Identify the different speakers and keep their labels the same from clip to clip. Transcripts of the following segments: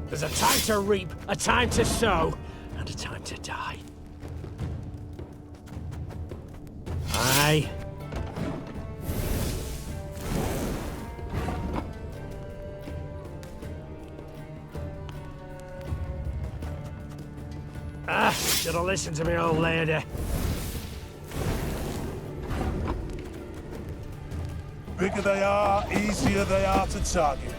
Speaker 1: There's a time to reap, a time to sow, and a time to die. Aye. Should have listened to me, old lady.
Speaker 2: Bigger they are, easier they are to target.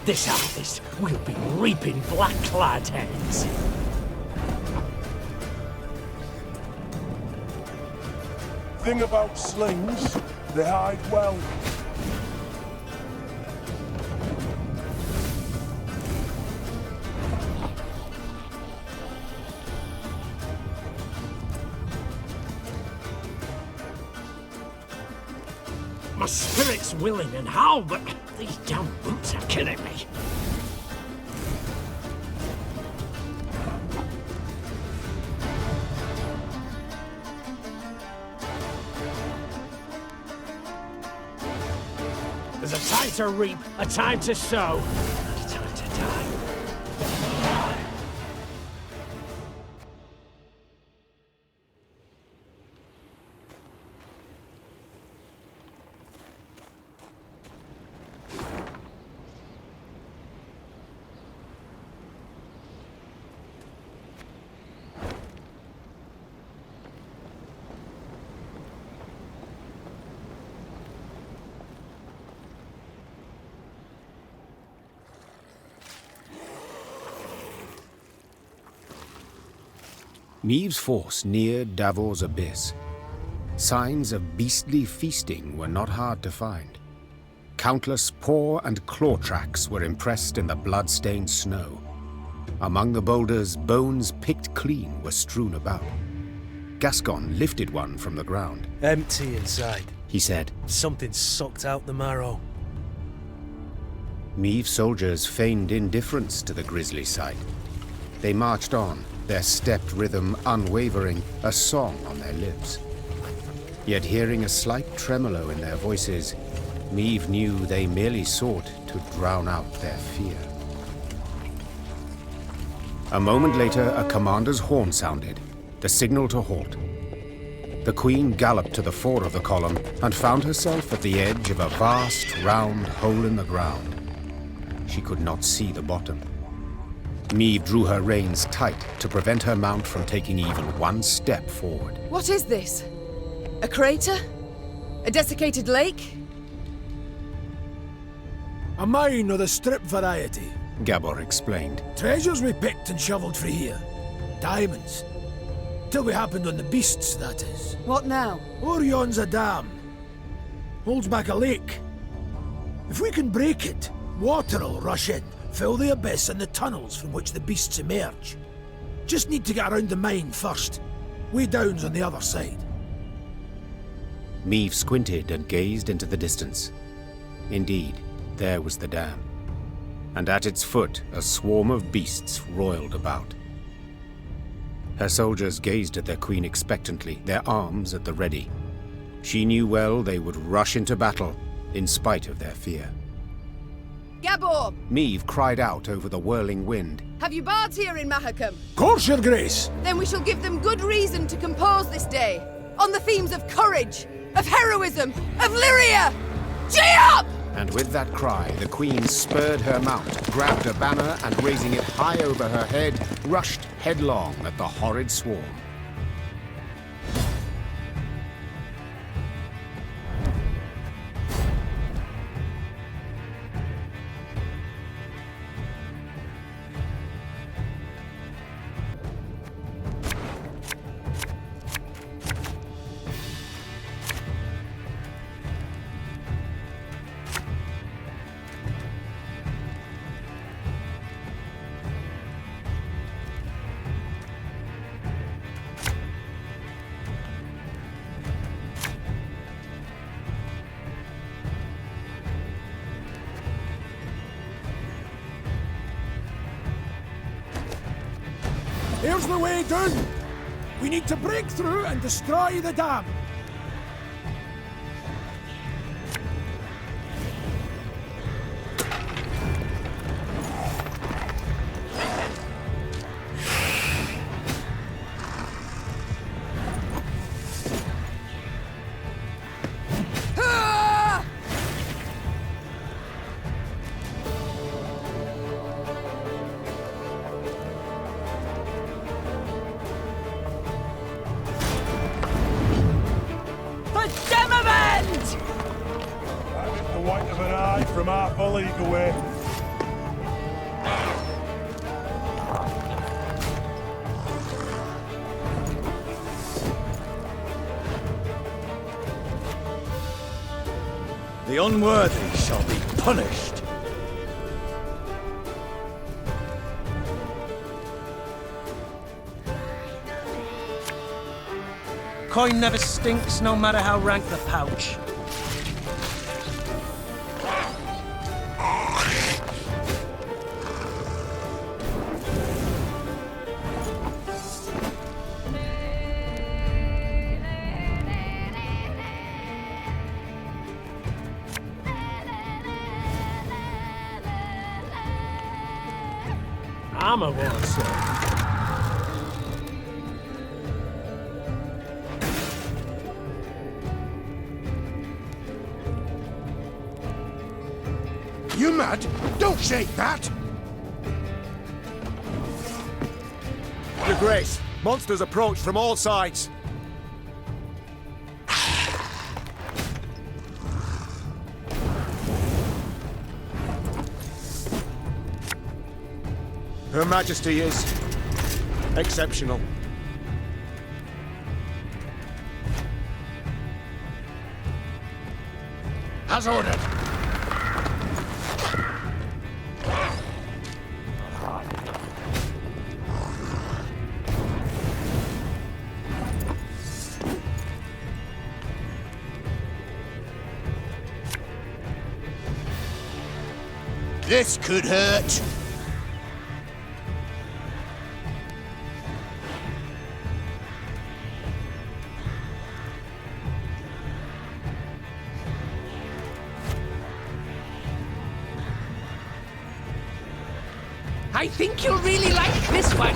Speaker 1: This harvest will be reaping black-clad heads.
Speaker 2: Thing about slings, they hide well.
Speaker 1: My spirit's willing and how, but these damn boots are killing me. There's a time to reap, a time to sow, and a time to die.
Speaker 3: Meve's force neared Davor's abyss. Signs of beastly feasting were not hard to find. Countless paw and claw tracks were impressed in the blood-stained snow. Among the boulders, bones picked clean were strewn about. Gascon lifted one from the ground.
Speaker 4: Empty inside,
Speaker 3: He said.
Speaker 4: Something sucked out the marrow.
Speaker 3: Meve's soldiers feigned indifference to the grisly sight. They marched on, their stepped rhythm unwavering, a song on their lips. Yet hearing a slight tremolo in their voices, Meve knew they merely sought to drown out their fear. A moment later, a commander's horn sounded, the signal to halt. The Queen galloped to the fore of the column and found herself at the edge of a vast, round hole in the ground. She could not see the bottom. Meve drew her reins tight to prevent her mount from taking even one step forward.
Speaker 5: What is this? A crater? A desiccated lake?
Speaker 6: A mine of the strip variety.
Speaker 3: Gabor explained.
Speaker 6: Treasures we picked and shoveled for here. Diamonds. Till we happened on the beasts, that is.
Speaker 5: What now?
Speaker 6: Orion's a dam. Holds back a lake. If we can break it, water'll rush in, fill the abyss and the tunnels from which the beasts emerge. Just need to get around the mine first. Way down's on the other side.
Speaker 3: Meve squinted and gazed into the distance. Indeed, there was the dam. And at its foot, a swarm of beasts roiled about. Her soldiers gazed at their queen expectantly, their arms at the ready. She knew well they would rush into battle, in spite of their fear.
Speaker 5: Gabor!
Speaker 3: Meve cried out over the whirling wind.
Speaker 5: Have you bards here in Mahakam?
Speaker 6: Course, your grace!
Speaker 5: Then we shall give them good reason to compose this day, on the themes of courage, of heroism, of Lyria! Gee up!
Speaker 3: And with that cry, the queen spurred her mount, grabbed a banner, and raising it high over her head, rushed headlong at the horrid swarm.
Speaker 6: Here's the way down! We need to break through and destroy the dam.
Speaker 2: From half a league away.
Speaker 7: The unworthy shall be punished.
Speaker 4: Coin never stinks, no matter how rank the pouch.
Speaker 1: Armor wars, sir.
Speaker 2: You mad? Don't shake that!
Speaker 7: Your Grace, monsters approach from all sides. Her Majesty is exceptional.
Speaker 2: As ordered. This could hurt.
Speaker 1: I think you'll really like this one.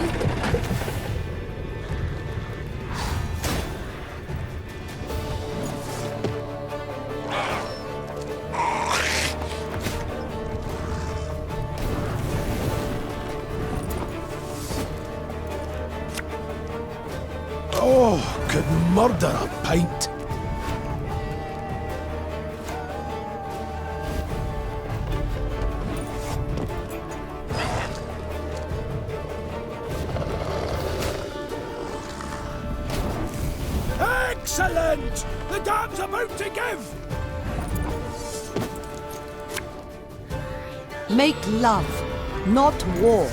Speaker 6: Oh, could murder a pint. Excellent! The dam's about to give!
Speaker 5: Make love, not war.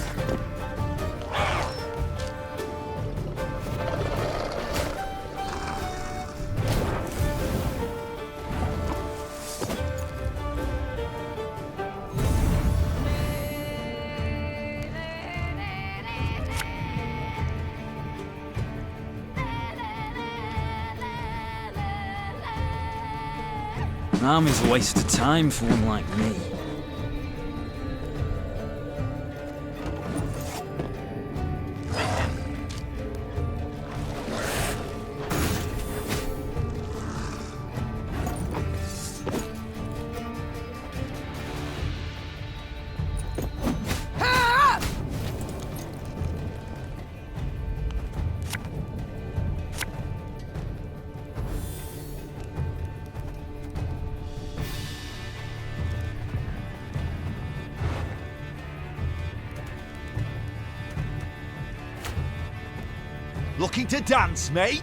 Speaker 8: An army's a waste of time for one like me.
Speaker 7: Looking to dance, mate?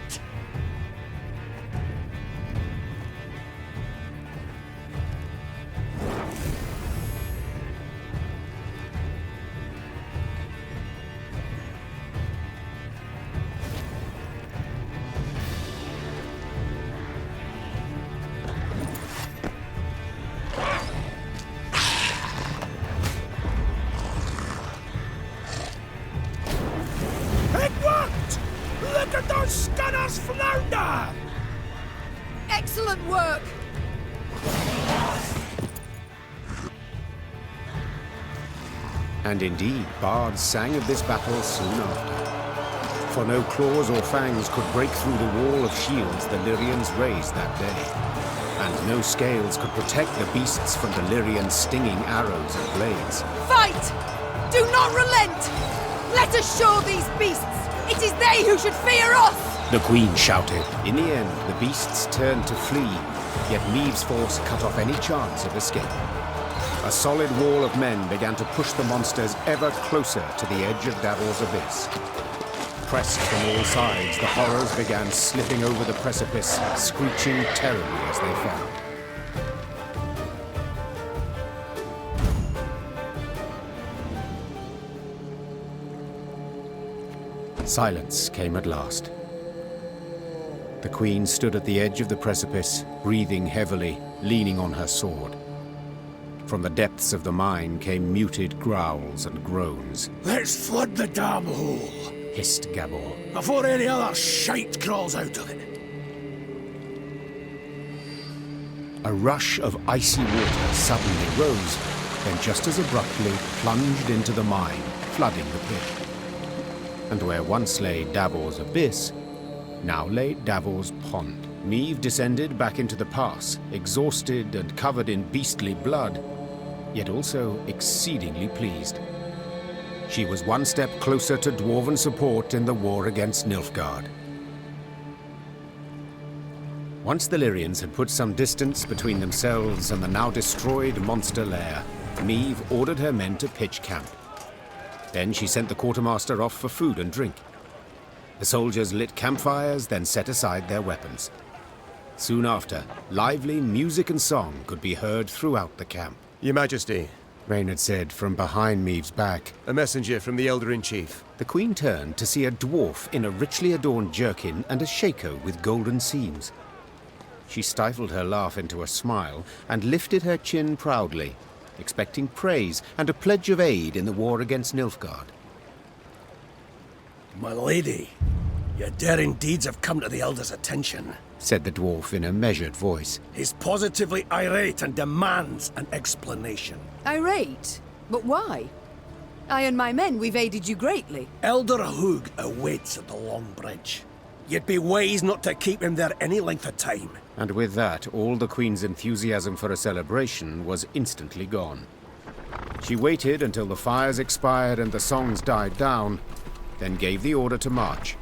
Speaker 6: It worked! Look at those
Speaker 3: And indeed, bards sang of this battle soon after. For no claws or fangs could break through the wall of shields the Lyrians raised that day. And no scales could protect the beasts from the Lyrian stinging arrows and blades.
Speaker 5: Fight! Do not relent! Let us show these beasts it is they who should fear us!
Speaker 3: The Queen shouted. In the end, the beasts turned to flee, yet Meve's force cut off any chance of escape. A solid wall of men began to push the monsters ever closer to the edge of Davil's abyss. Pressed from all sides, the horrors began slipping over the precipice, screeching terribly as they fell. Silence came at last. The Queen stood at the edge of the precipice, breathing heavily, leaning on her sword. From the depths of the mine came muted growls and groans.
Speaker 6: Let's flood the damn hole,
Speaker 3: Hissed Gabor.
Speaker 6: before any other shite crawls out of it.
Speaker 3: A rush of icy water suddenly rose, then just as abruptly plunged into the mine, flooding the pit. And where once lay Davor's abyss, now lay Davor's pond. Meve descended back into the pass, exhausted and covered in beastly blood, yet also exceedingly pleased. She was one step closer to dwarven support in the war against Nilfgaard. Once the Lyrians had put some distance between themselves and the now destroyed monster lair, Meve ordered her men to pitch camp. Then she sent the quartermaster off for food and drink. The soldiers lit campfires, then set aside their weapons. Soon after, lively music and song could be heard throughout the camp.
Speaker 7: Your Majesty,
Speaker 3: Reynard said from behind Meve's back.
Speaker 7: a messenger from the Elder-in-Chief.
Speaker 3: The Queen turned to see a dwarf in a richly adorned jerkin and a shako with golden seams. She stifled her laugh into a smile and lifted her chin proudly, expecting praise and a pledge of aid in the war against Nilfgaard.
Speaker 6: My lady, your daring deeds have come to the Elder's attention.
Speaker 3: Said the dwarf in a measured voice.
Speaker 6: He's positively irate and demands an explanation.
Speaker 5: Irate? But why? I and my men, we've aided you greatly.
Speaker 6: Elder Hugh awaits at the Long Bridge. You'd be wise not to keep him there any length of time.
Speaker 3: And with that, all the Queen's enthusiasm for a celebration was instantly gone. She waited until the fires expired and the songs died down, then gave the order to march.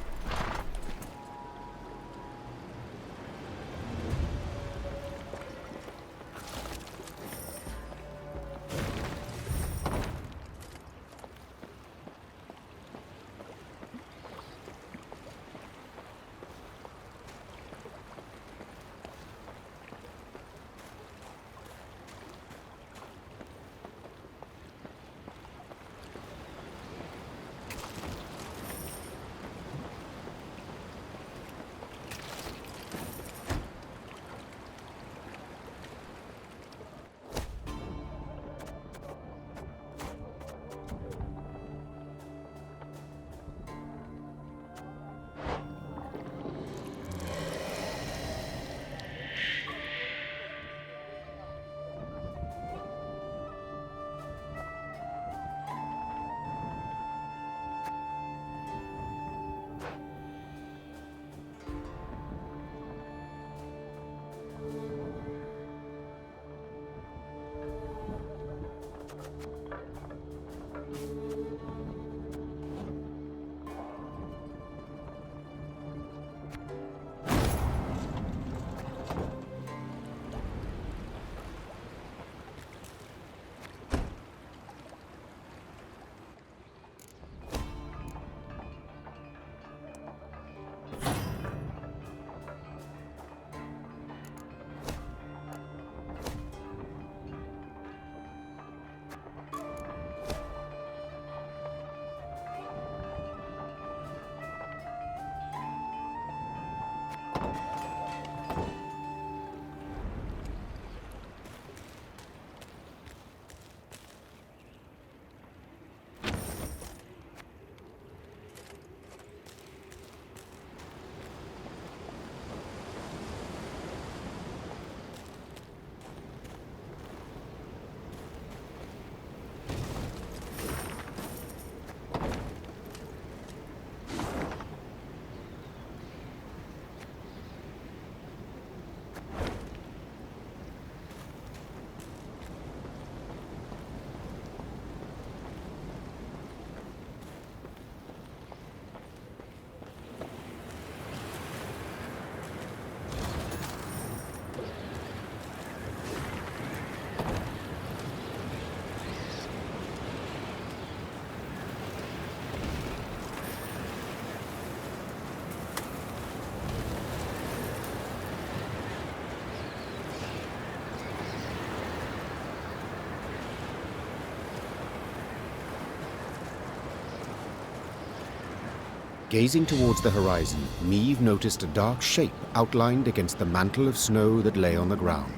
Speaker 3: Gazing towards the horizon, Meve noticed a dark shape outlined against the mantle of snow that lay on the ground.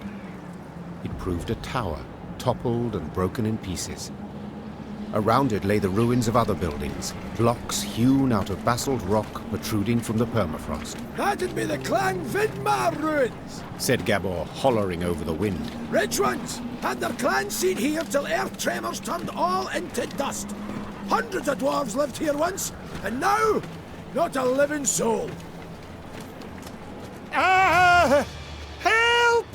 Speaker 3: It proved a tower, toppled and broken in pieces. Around it lay the ruins of other buildings, blocks hewn out of basalt rock protruding from the permafrost.
Speaker 6: That'd be the Clan Vidmar ruins,
Speaker 3: said Gabor, hollering over the wind.
Speaker 6: rich ones. Had their clan seat here till earth tremors turned all into dust. Hundreds of dwarves lived here once, and now, not a living soul.
Speaker 7: Ah! Help!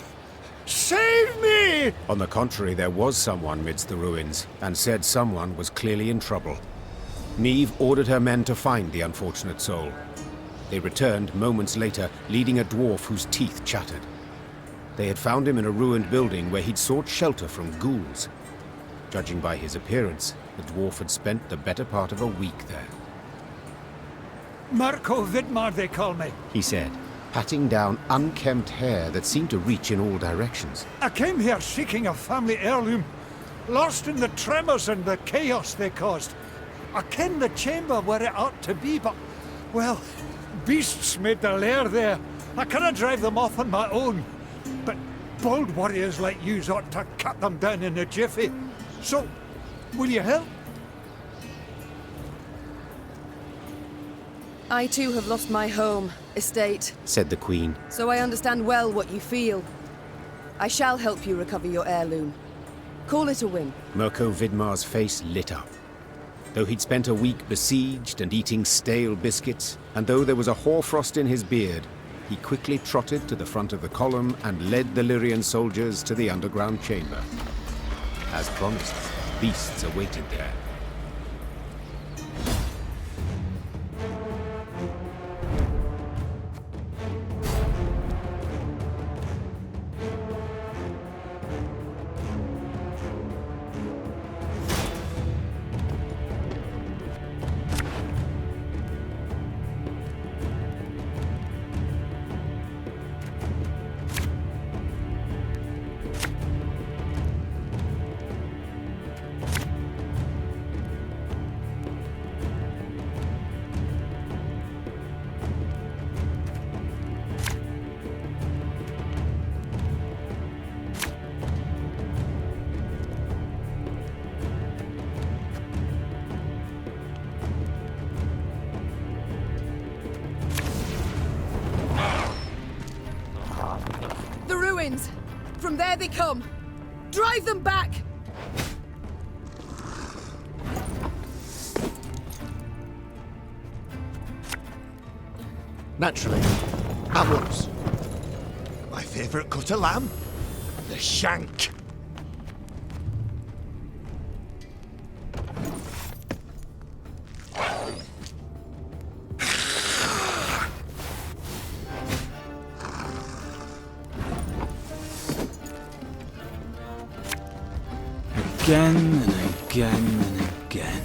Speaker 7: Save me!
Speaker 3: On the contrary, there was someone midst the ruins, and said someone was clearly in trouble. Meve ordered her men to find the unfortunate soul. They returned moments later, leading a dwarf whose teeth chattered. They had found him in a ruined building where he'd sought shelter from ghouls. Judging by his appearance, the dwarf had spent the better part of a week there.
Speaker 9: Mirko Vidmar, they call me.
Speaker 3: He said, patting down unkempt hair that seemed to reach in all directions.
Speaker 9: I came here seeking a family heirloom, lost in the tremors and the chaos they caused. I ken the chamber where it ought to be, but, well, beasts made their lair there. I cannot drive them off on my own. But bold warriors like yous ought to cut them down in a jiffy. So, will you help?
Speaker 5: I too have lost my home, estate,
Speaker 3: said the Queen.
Speaker 5: so I understand well what you feel. I shall help you recover your heirloom. Call it a win.
Speaker 3: Mirko Vidmar's face lit up. Though he'd spent a week besieged and eating stale biscuits, and though there was a hoarfrost in his beard, he quickly trotted to the front of the column and led the Lyrian soldiers to the underground chamber. As promised, beasts awaited there.
Speaker 5: From there they come. Drive them back!
Speaker 7: Naturally, apples. My favourite cut of lamb, the shank.
Speaker 8: Again and again and again.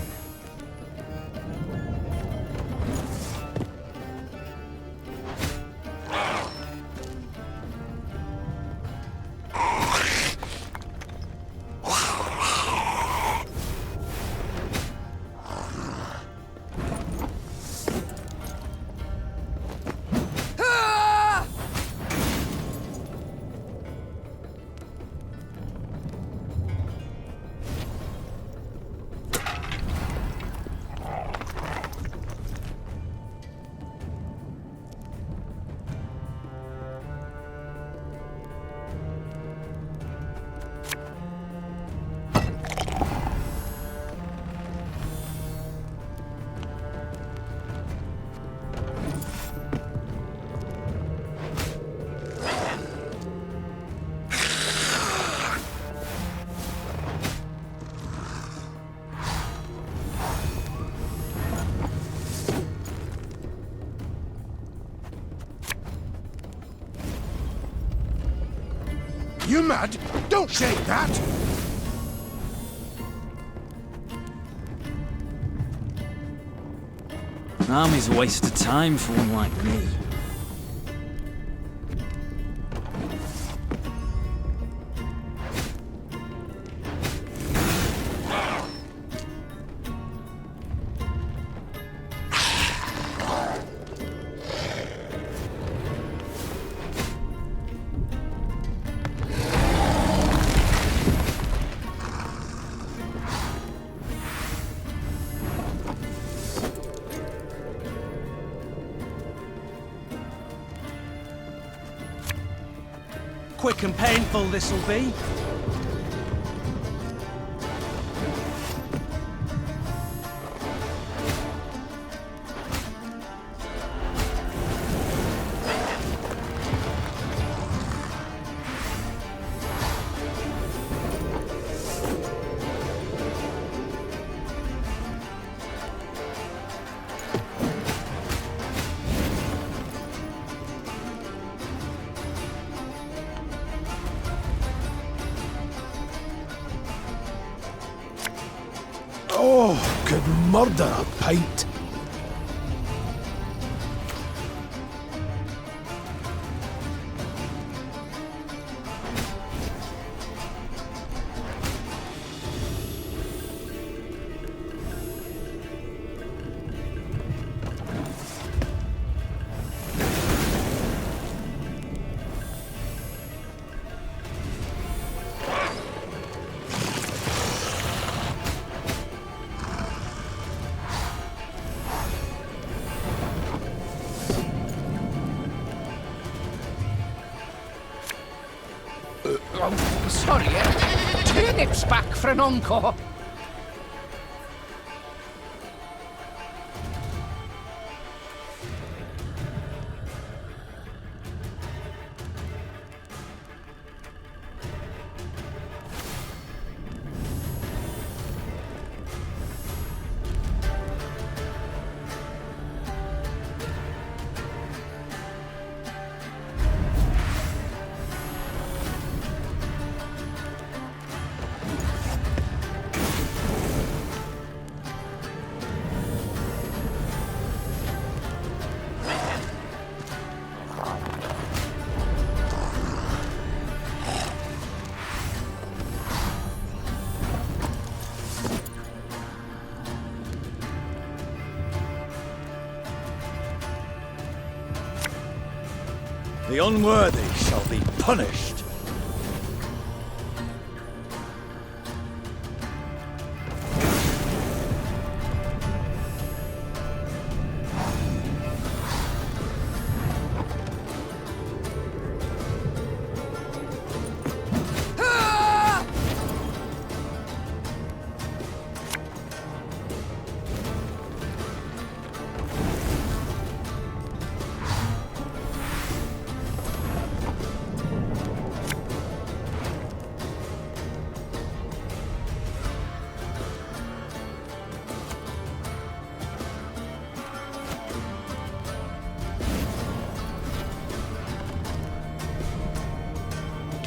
Speaker 7: You mad? Don't shake that!
Speaker 8: An army's a waste of time for one like me.
Speaker 4: Quick and painful this'll be.
Speaker 6: Oh, could murder a pint.
Speaker 1: Sorry, turnips back for an encore.
Speaker 7: The unworthy shall be punished.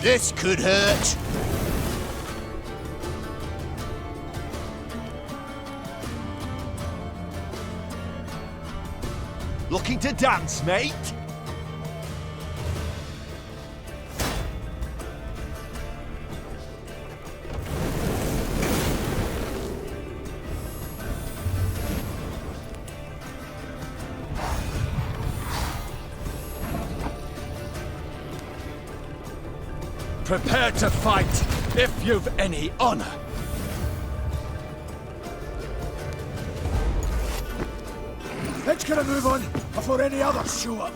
Speaker 7: This could hurt. Looking to dance, mate? Prepare to fight, if you've any honor.
Speaker 6: Let's get a move on before any others show up.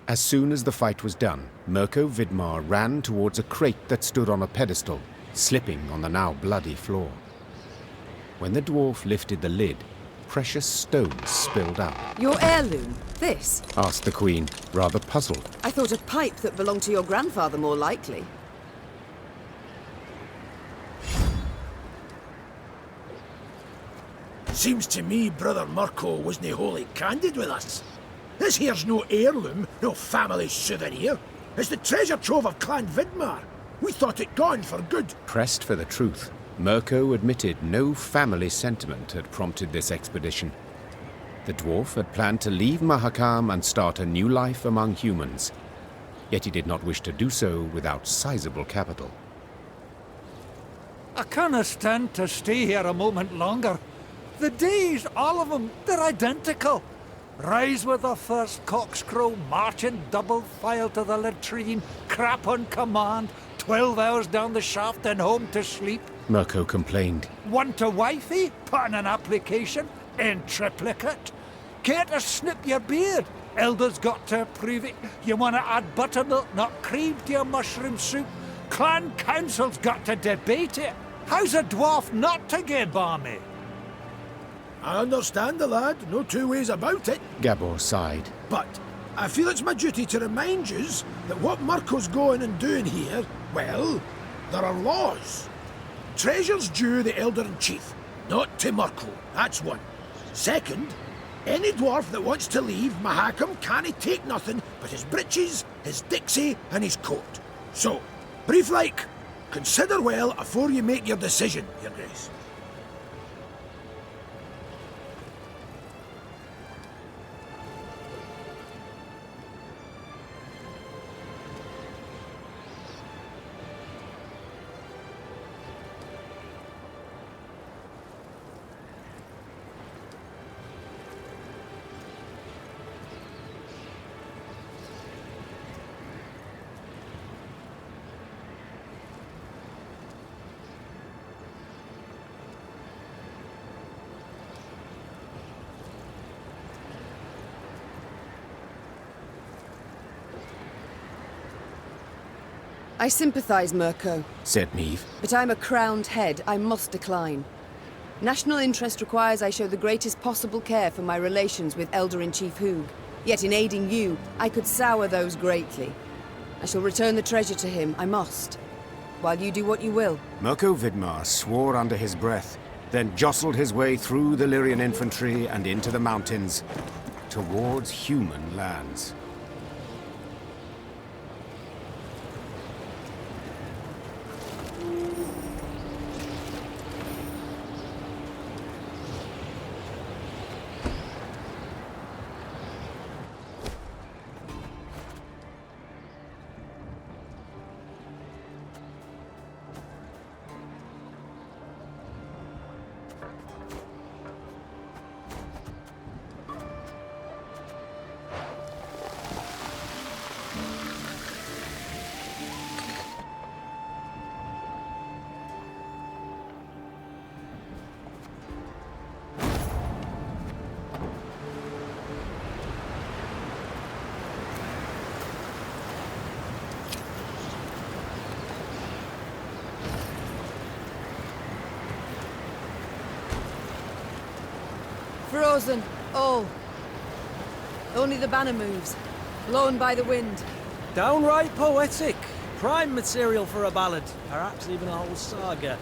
Speaker 3: As soon as the fight was done, Mirko Vidmar ran towards a crate that stood on a pedestal, slipping on the now bloody floor. When the dwarf lifted the lid, precious stones spilled out.
Speaker 5: Your heirloom? This?
Speaker 3: Asked the Queen, rather puzzled.
Speaker 5: I thought a pipe that belonged to your grandfather more likely.
Speaker 6: Seems to me Brother Mirko wasn't wholly candid with us. This here's no heirloom, no family souvenir. It's the treasure trove of Clan Vidmar. We thought it gone for good.
Speaker 3: Pressed for the truth, Mirko admitted no family sentiment had prompted this expedition. The dwarf had planned to leave Mahakam and start a new life among humans. Yet he did not wish to do so without sizable capital.
Speaker 9: I can't stand to stay here a moment longer. The days, all of them, they're identical. Rise with the first cockscrow, march in double file to the latrine, crap on command, 12 hours down the shaft and home to sleep.
Speaker 3: Mirko complained.
Speaker 9: Want a wifey? Put in an application. In triplicate. Care to snip your beard? Elders got to approve it. You want to add buttermilk, not cream, to your mushroom soup? Clan council's got to debate it. How's a dwarf not to get balmy?
Speaker 6: I understand the lad, no two ways about it.
Speaker 3: Gabor sighed.
Speaker 6: But I feel it's my duty to remind yous that what Mirko's going and doing here, well, there are laws. Treasure's due the Elder-in-Chief, not to Mirko, that's one. Second, any dwarf that wants to leave Mahakam can't take nothing but his breeches, his dixie, and his coat. So, brief like, consider well afore you make your decision, Your Grace.
Speaker 5: I sympathise, Mirko,
Speaker 3: Said Meve.
Speaker 5: but I'm a crowned head. I must decline. National interest requires I show the greatest possible care for my relations with Elder-in-Chief Hugh. Yet in aiding you, I could sour those greatly. I shall return the treasure to him, I must. While you do what you will.
Speaker 3: Mirko Vidmar swore under his breath, then jostled his way through the Lyrian infantry and into the mountains, towards human lands.
Speaker 5: Frozen, all. Only the banner moves, blown by the wind.
Speaker 4: Downright poetic. Prime material for a ballad, perhaps even a whole saga.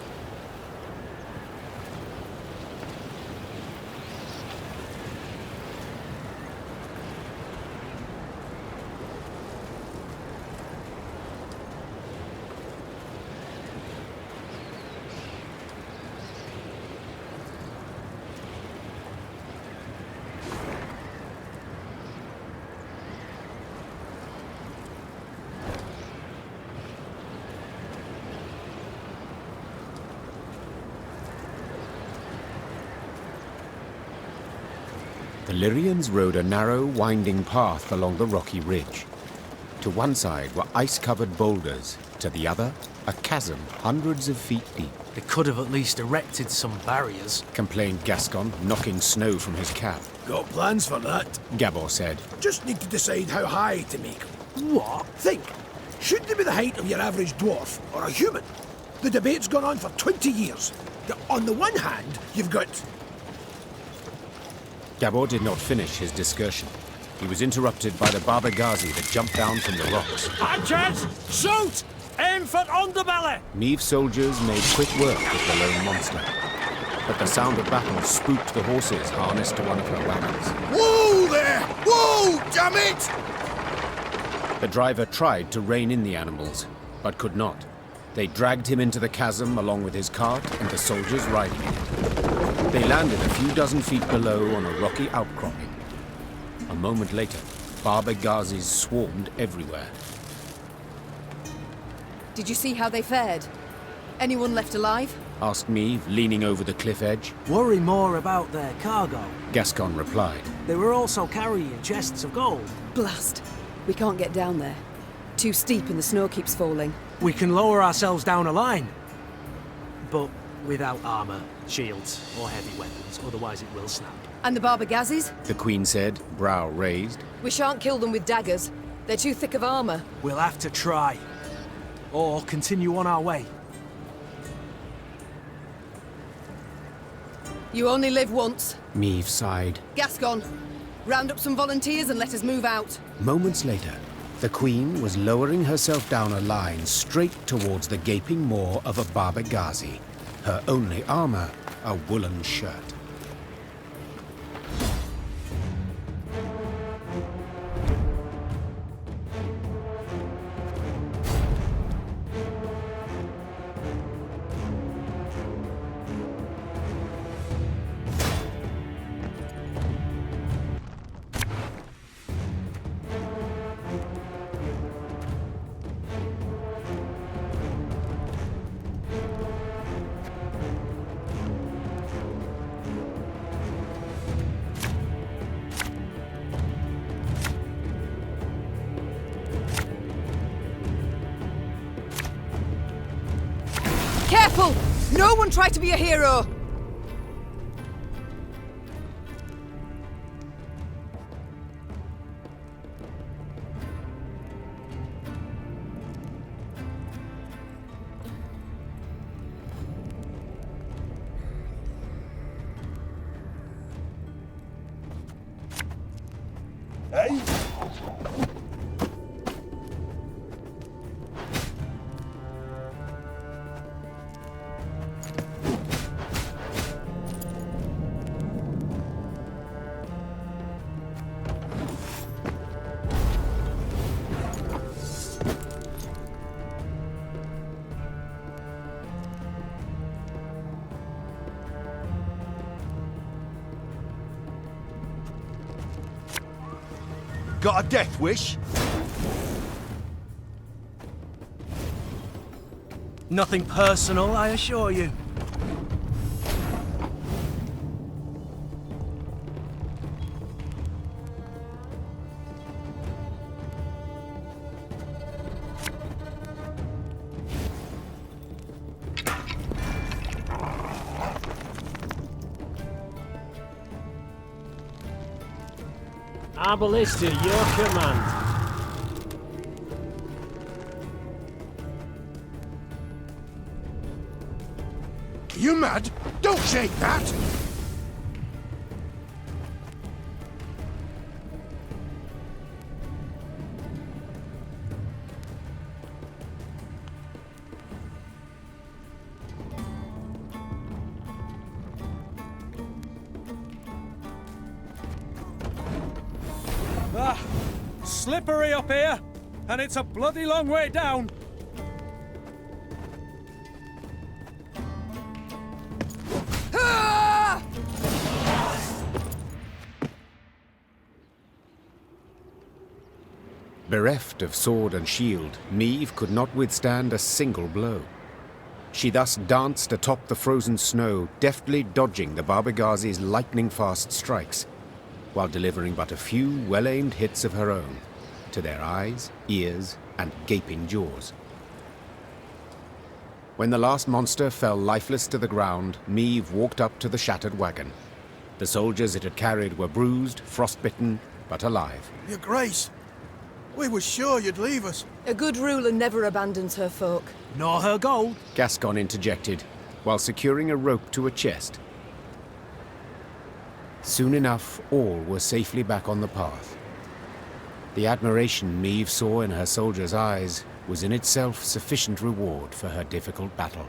Speaker 3: The Lyrians rode a narrow, winding path along the rocky ridge. To one side were ice-covered boulders, to the other, a chasm hundreds of feet deep.
Speaker 4: They could have at least erected some barriers.
Speaker 3: Complained Gascon, knocking snow from his cap.
Speaker 6: Got plans for that.
Speaker 3: Gabor said.
Speaker 6: Just need to decide how high to make 'em.
Speaker 4: What?
Speaker 6: Think. Should they be the height of your average dwarf or a human? The debate's gone on for 20 years. On the one hand, you've got...
Speaker 3: Gabor did not finish his discussion. He was interrupted by the Baba Ghazi that jumped down from the rocks.
Speaker 4: Archers, shoot! Aim for underbelly!
Speaker 3: Meve soldiers made quick work with the lone monster. But the sound of battle spooked the horses harnessed to one of her wagons.
Speaker 7: Whoa there! Whoa, damn it!
Speaker 3: The driver tried to rein in the animals, but could not. They dragged him into the chasm along with his cart and the soldiers riding it. They landed a few dozen feet below on a rocky outcropping. A moment later, Baba Ghazis swarmed everywhere.
Speaker 5: Did you see how they fared? Anyone left alive?
Speaker 3: Asked Meve, leaning over the cliff edge.
Speaker 4: Worry more about their cargo.
Speaker 3: Gascon replied.
Speaker 4: They were also carrying chests of gold.
Speaker 5: Blast. We can't get down there. Too steep and the snow keeps falling.
Speaker 4: We can lower ourselves down a line. But without armor, shields, or heavy weapons, otherwise it will snap.
Speaker 5: And the Barbagazis?
Speaker 3: The Queen said, brow raised.
Speaker 5: We shan't kill them with daggers. They're too thick of armor.
Speaker 4: We'll have to try. Or continue on our way.
Speaker 5: You only live once.
Speaker 3: Meve sighed.
Speaker 5: Gascon, round up some volunteers and let us move out.
Speaker 3: Moments later, the Queen was lowering herself down a line straight towards the gaping maw of a Barbagazi. Her only armor, a woolen shirt.
Speaker 5: Careful! No one try to be a hero!
Speaker 2: Hey?
Speaker 7: Got a death wish?
Speaker 4: Nothing personal, I assure you.
Speaker 1: Arbalist at your command.
Speaker 2: You mad? Don't shake that!
Speaker 4: Ah, slippery up here, and it's a bloody long way down.
Speaker 3: Bereft of sword and shield, Meve could not withstand a single blow. She thus danced atop the frozen snow, deftly dodging the Barbagazi's lightning-fast strikes, while delivering but a few well-aimed hits of her own, to their eyes, ears, and gaping jaws. When the last monster fell lifeless to the ground, Meve walked up to the shattered wagon. The soldiers it had carried were bruised, frostbitten, but alive.
Speaker 6: Your Grace, we were sure you'd leave us.
Speaker 5: A good ruler never abandons her folk.
Speaker 4: Nor her gold.
Speaker 3: Gascon interjected, while securing a rope to a chest. Soon enough, all were safely back on the path. The admiration Meve saw in her soldiers' eyes was in itself sufficient reward for her difficult battle.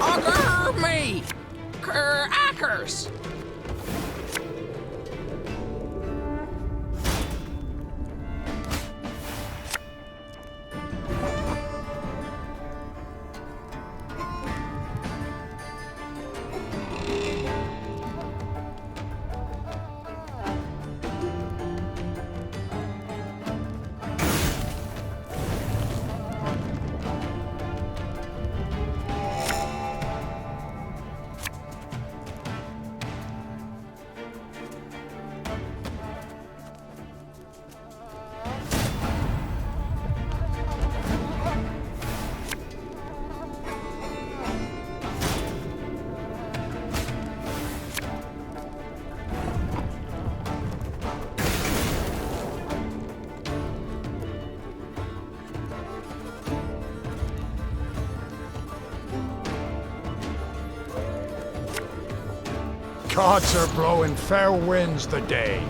Speaker 10: Augur me! Ackers!
Speaker 9: Gods are blowing fair winds the day.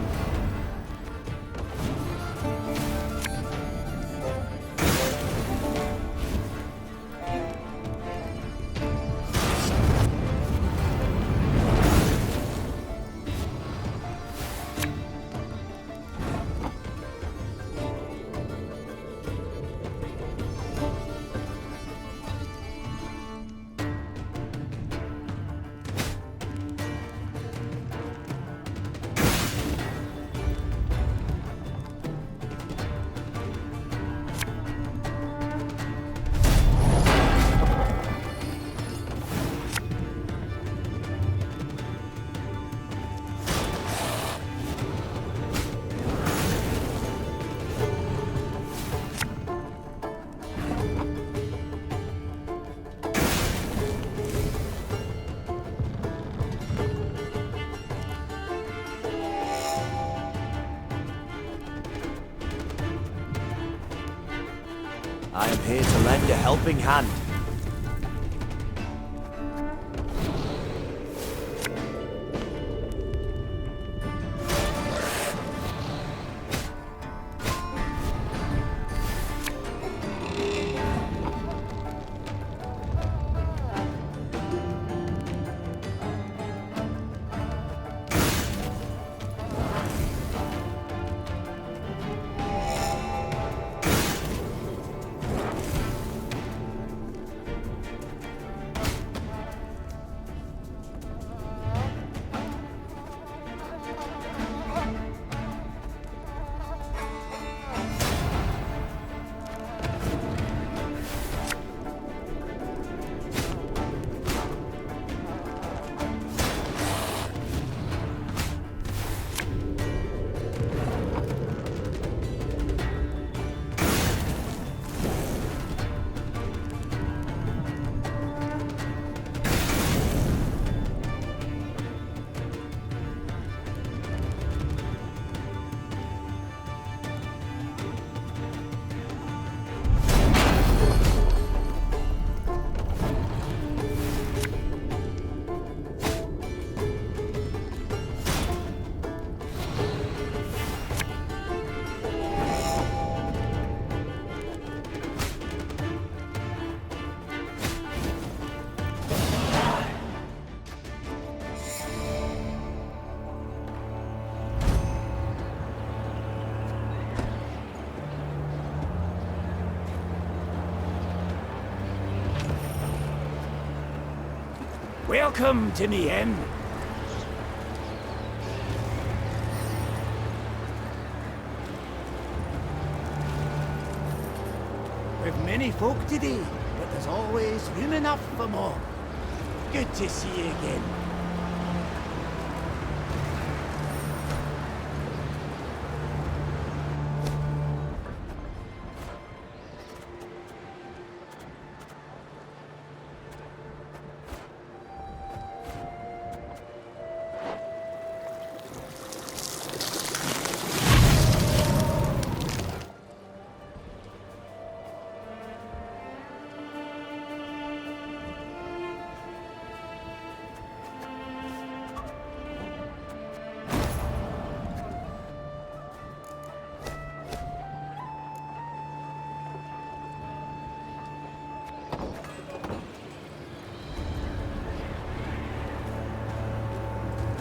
Speaker 4: I am here to lend a helping hand.
Speaker 1: Welcome to me inn. We've many folk today, but there's always room enough for more. Good to see you again.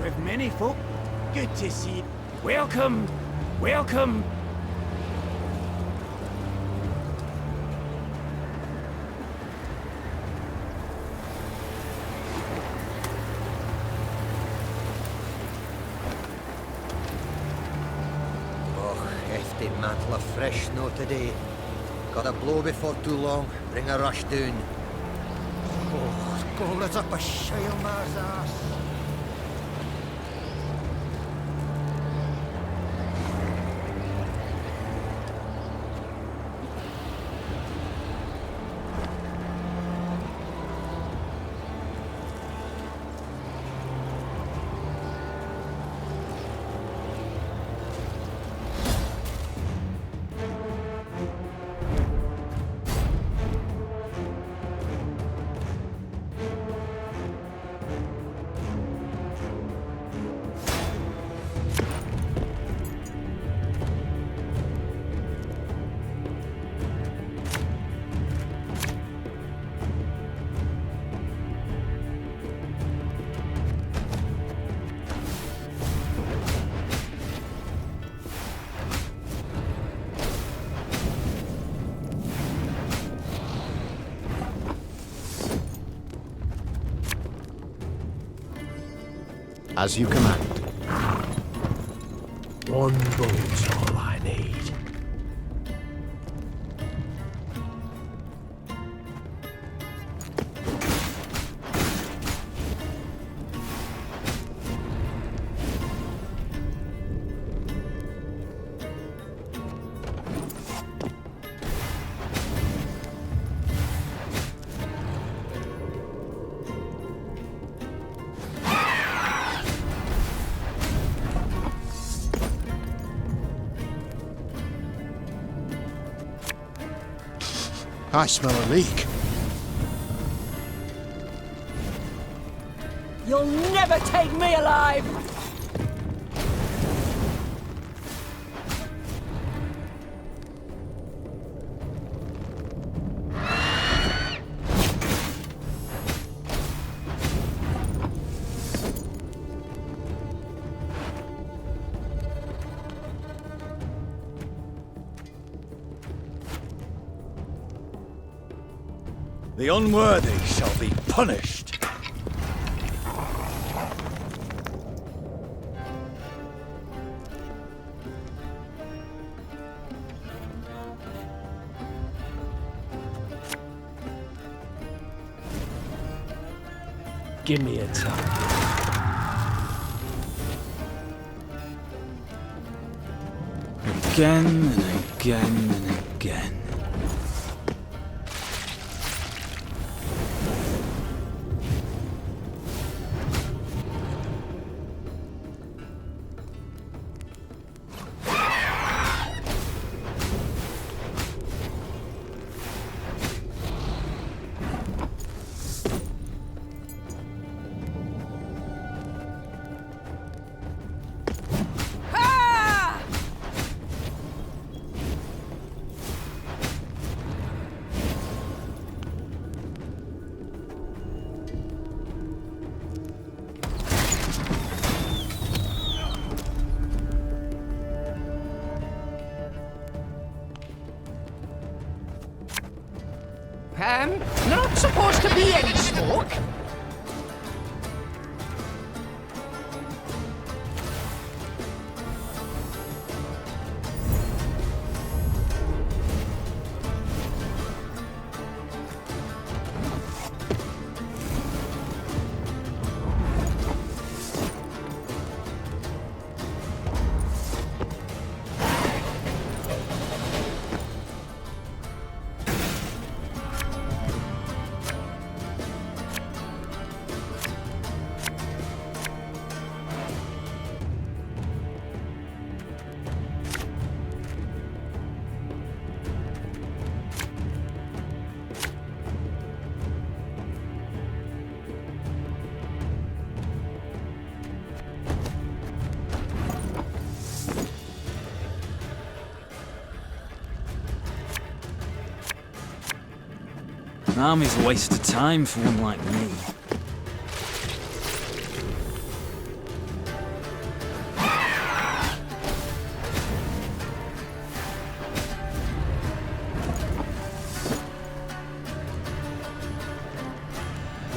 Speaker 1: with many folk. Good to see you. Welcome, welcome.
Speaker 11: Hefty mantle of fresh snow today. Got a blow before too long, bring a rush down. Oh, it's cold as up a Shilemar's ass.
Speaker 3: As you command.
Speaker 6: One boat's all I need.
Speaker 7: I smell a leak.
Speaker 10: You'll never take me alive!
Speaker 2: The unworthy shall be punished.
Speaker 4: Give me a time.
Speaker 8: Again and again and again.
Speaker 10: Not supposed to be any smoke.
Speaker 8: An army's a waste of time for one like me.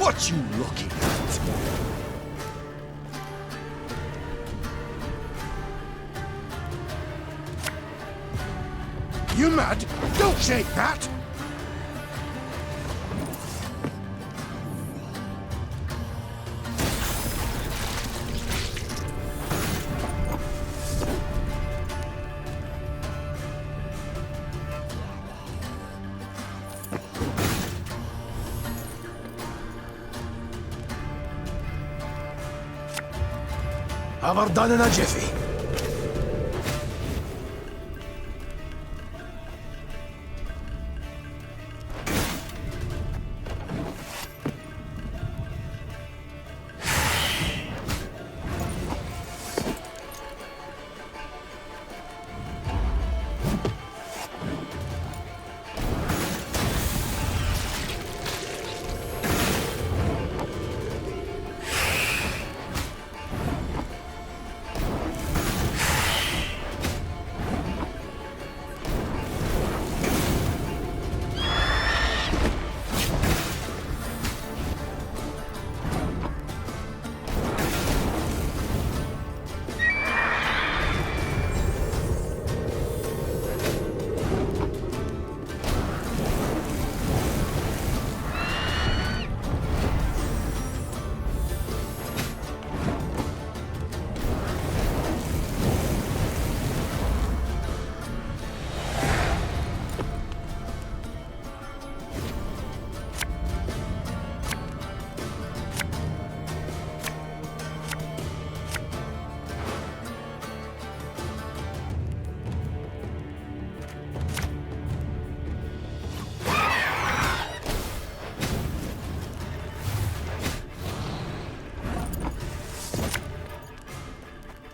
Speaker 7: What you looking at?
Speaker 6: You mad? Don't shake that! Have her done in a jiffy.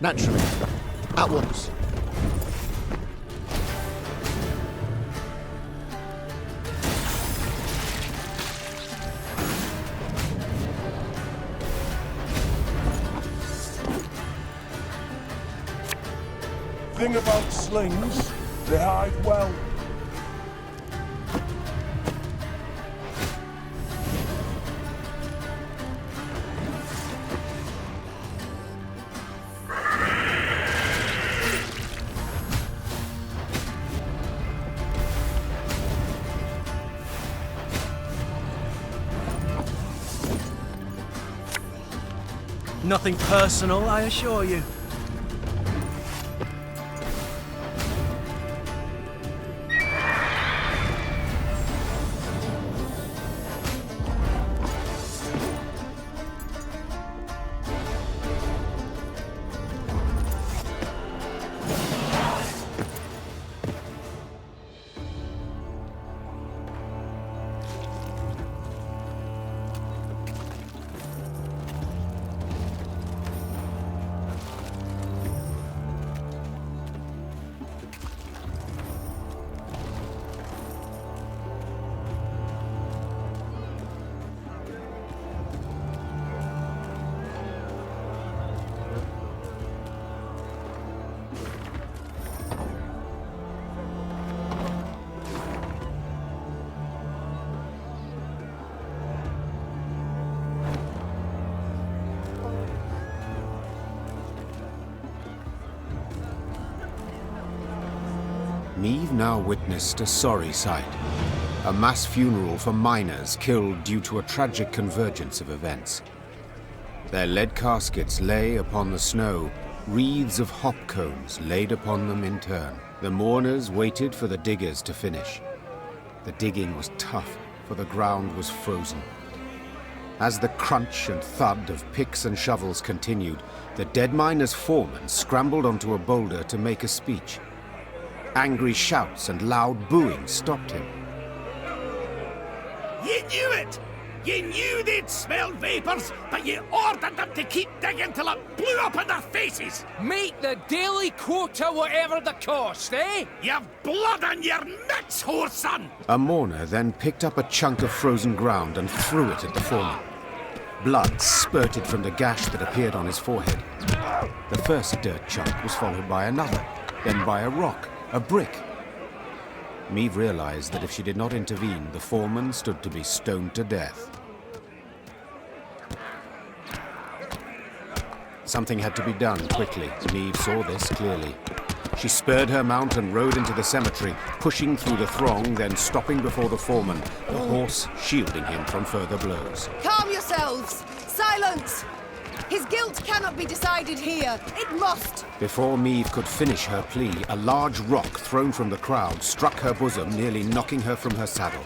Speaker 7: Naturally. At once.
Speaker 2: Thing about slings, they hide well.
Speaker 4: Nothing personal, I assure you.
Speaker 3: Meve now witnessed a sorry sight. A mass funeral for miners killed due to a tragic convergence of events. Their lead caskets lay upon the snow, wreaths of hop cones laid upon them in turn. The mourners waited for the diggers to finish. The digging was tough, for the ground was frozen. As the crunch and thud of picks and shovels continued, the dead miner's foreman scrambled onto a boulder to make a speech. Angry shouts and loud booing stopped him.
Speaker 1: You knew it! You knew they'd smelled vapours, but you ordered them to keep digging till it blew up in their faces!
Speaker 10: Meet the daily quota, whatever the cost, eh?
Speaker 1: You've blood on your mitts, whoreson!
Speaker 3: A mourner then picked up a chunk of frozen ground and threw it at the foreman. Blood spurted from the gash that appeared on his forehead. The first dirt chunk was followed by another, then by a rock, a brick. Meve realized that if she did not intervene, the foreman stood to be stoned to death. Something had to be done quickly. Meve saw this clearly. She spurred her mount and rode into the cemetery, pushing through the throng, then stopping before the foreman, the horse shielding him from further blows.
Speaker 5: Calm yourselves! Silence! His guilt cannot be decided here. It must!
Speaker 3: Before Meve could finish her plea, a large rock thrown from the crowd struck her bosom, nearly knocking her from her saddle.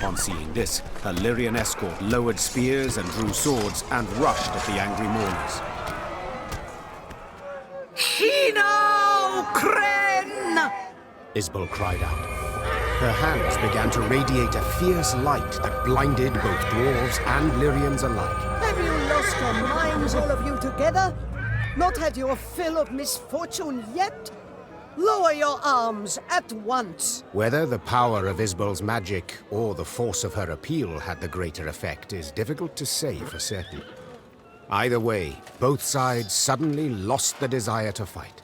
Speaker 3: Upon seeing this, her Lyrian escort lowered spears and drew swords and rushed at the angry mourners.
Speaker 6: Shino Kren!
Speaker 3: Isbel cried out. Her hands began to radiate a fierce light that blinded both dwarves and Lyrians alike.
Speaker 12: Have you lost your minds, all of you together? Not had your fill of misfortune yet? Lower your arms at once.
Speaker 3: Whether the power of Isbel's magic or the force of her appeal had the greater effect is difficult to say for certain. Either way, both sides suddenly lost the desire to fight.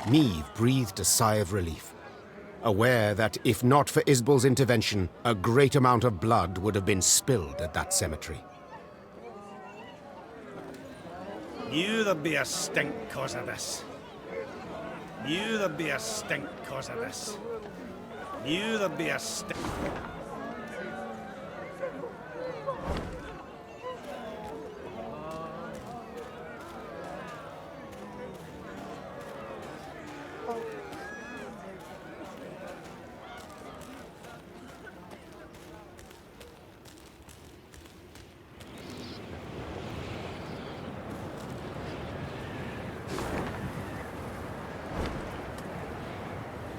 Speaker 3: Meve breathed a sigh of relief, aware that if not for Isbel's intervention, a great amount of blood would have been spilled at that cemetery.
Speaker 1: Knew there'd be a stink cause of this. Knew there'd be a stink cause of this. Knew there'd be a stink.